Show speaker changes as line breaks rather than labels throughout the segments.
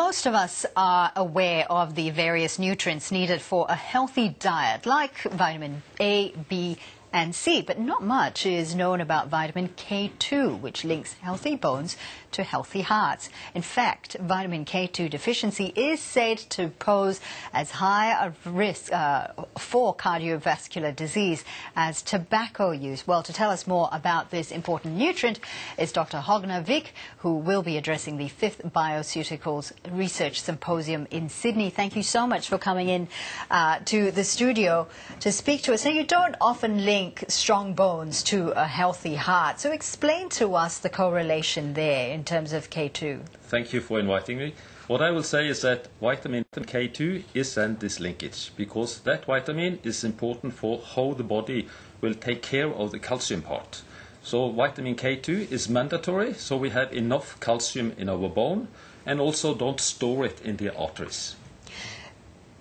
Most of us are aware of the various nutrients needed for a healthy diet, like vitamin A, B, and C, but not much is known about vitamin K2, which links healthy bones to healthy hearts. In fact, vitamin K2 deficiency is said to pose as high a risk for cardiovascular disease as tobacco use. Well, to tell us more about this important nutrient is Dr. Hogna Vik, who will be addressing the 5th Bioceuticals Research Symposium in Sydney. Thank you so much for coming in to the studio to speak to us. Now, you don't often link strong bones to a healthy heart. So explain to us the correlation there in terms of K2.
Thank you for inviting me. What I will say is that vitamin K2 is in this linkage because that vitamin is important for how the body will take care of the calcium part. So vitamin K2 is mandatory, so we have enough calcium in our bone and also don't store it in the arteries.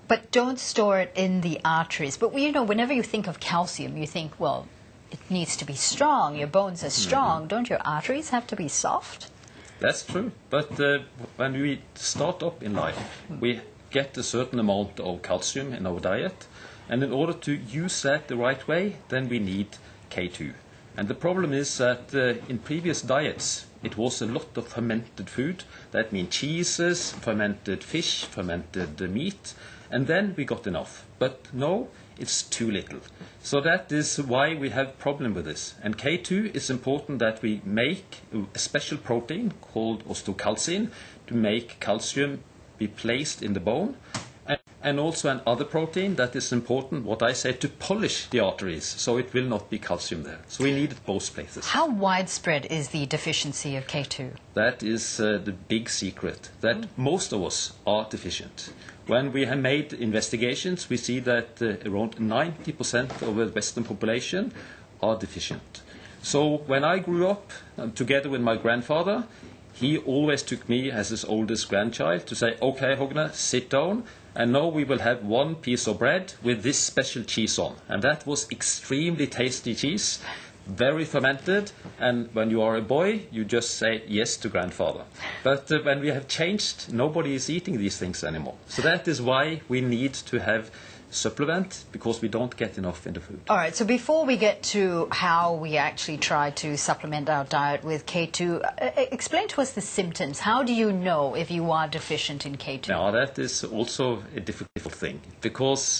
But don't store it in the arteries. But, you know, whenever you think of calcium, you think, well, it needs to be strong. Your bones are strong. Don't your arteries have to be soft?
That's true. But when we start up in life, we get a certain amount of calcium in our diet. And in order to use that the right way, then we need K2. And the problem is that in previous diets, it was a lot of fermented food. That means cheeses, fermented fish, fermented meat. And then we got enough. But no, it's too little. So that is why we have problem with this. And K2 is important that we make a special protein called osteocalcin to make calcium be placed in the bone. And also another protein that is important, what I say, to polish the arteries, so it will not be calcium there. So we need it both places.
How widespread is the deficiency of K2?
That is the big secret, that most of us are deficient. When we have made investigations, we see that around 90% of the Western population are deficient. So when I grew up, together with my grandfather, he always took me as his oldest grandchild to say, okay, Hogna, sit down, and now we will have one piece of bread with this special cheese on. And that was extremely tasty cheese, very fermented, and when you are a boy, you just say yes to grandfather. But when we have changed, nobody is eating these things anymore. So that is why we need to have supplement, because we don't get enough in the food.
All right, so before we get to how we actually try to supplement our diet with K2, explain to us the symptoms. How do you know if you are deficient in K2?
Now, that is also a difficult thing, because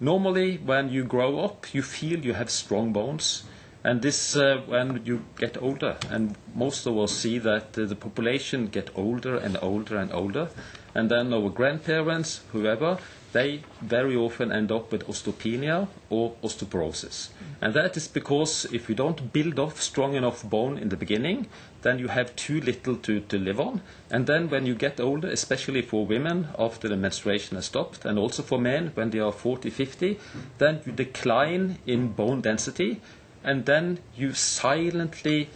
normally when you grow up, you feel you have strong bones. And this when you get older, and most of us see that the population get older and older and older, and then our grandparents, whoever, they very often end up with osteopenia or osteoporosis. And that is because if you don't build up strong enough bone in the beginning, then you have too little to live on. And then when you get older, especially for women after the menstruation has stopped, and also for men when they are 40, 50, then you decline in bone density, and then you silently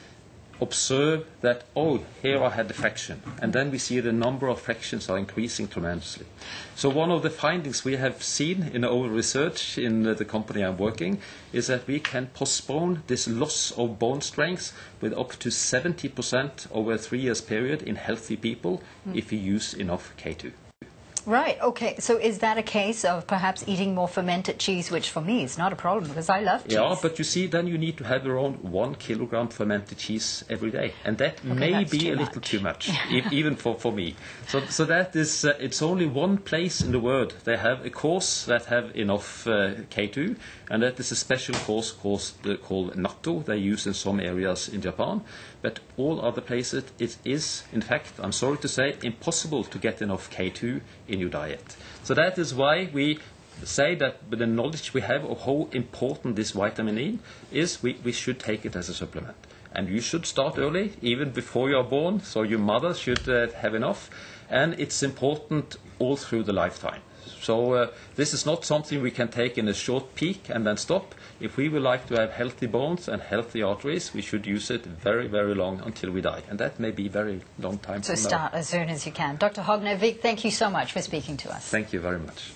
observe that, oh, here I had a fraction. And then we see the number of fractions are increasing tremendously. So one of the findings we have seen in our research in the company I'm working is that we can postpone this loss of bone strength with up to 70% over a 3 years period in healthy people if we use enough K2.
Right, okay. So is that a case of perhaps eating more fermented cheese, which for me is not a problem because I love cheese?
Yeah, but you see, then you need to have around 1 kilogram fermented cheese every day. And that may be a little too much, even for me. So that is, it's only one place in the world they have a course that have enough K2, and that is a special course called natto they use in some areas in Japan. But all other places, it is, in fact, I'm sorry to say, impossible to get enough K2 in your diet. So that is why we say that with the knowledge we have of how important this vitamin is, we should take it as a supplement. And you should start early, even before you are born, so your mother should have enough. And it's important all through the lifetime. So this is not something we can take in a short peak and then stop. If we would like to have healthy bones and healthy arteries, we should use it very, very long until we die. And that may be a very long time from now.
So start as soon as you can. Dr. Hogna Vik, thank you so much for speaking to us.
Thank you very much.